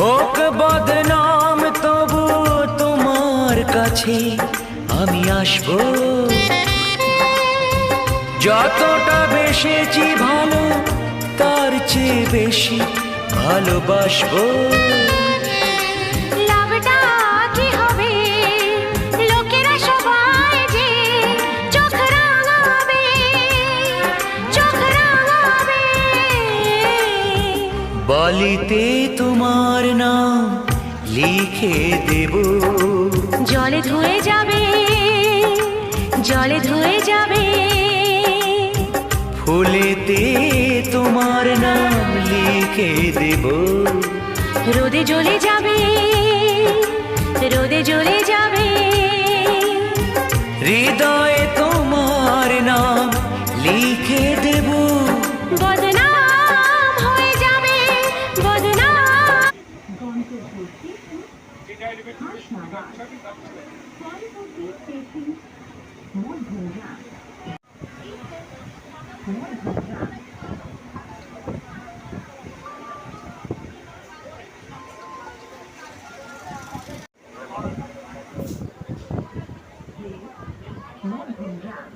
হোক বদনাম তবু তোমার কাছে আমি আসবো। যতটা বেসেছি ভালো তার চেয়ে বেশি ভালোবাসবো। লাভটা কি হবে লোকেরা সবাই যে চোখ রাঙাবে, চোখ রাঙাবে। বালিতে তোমার নাম লিখে দেব, জলে ধুয়ে যাবে, জলে ধুয়ে যাবে। ফুলেতে তোমার নাম লিখে দেব, রোদে জ্বলে যাবে, রোদে জ্বলে যাবে। হৃদয়ে তোমার নাম লিখে দেব। বদনাম হয়ে যাবে, বদনাম। More than that.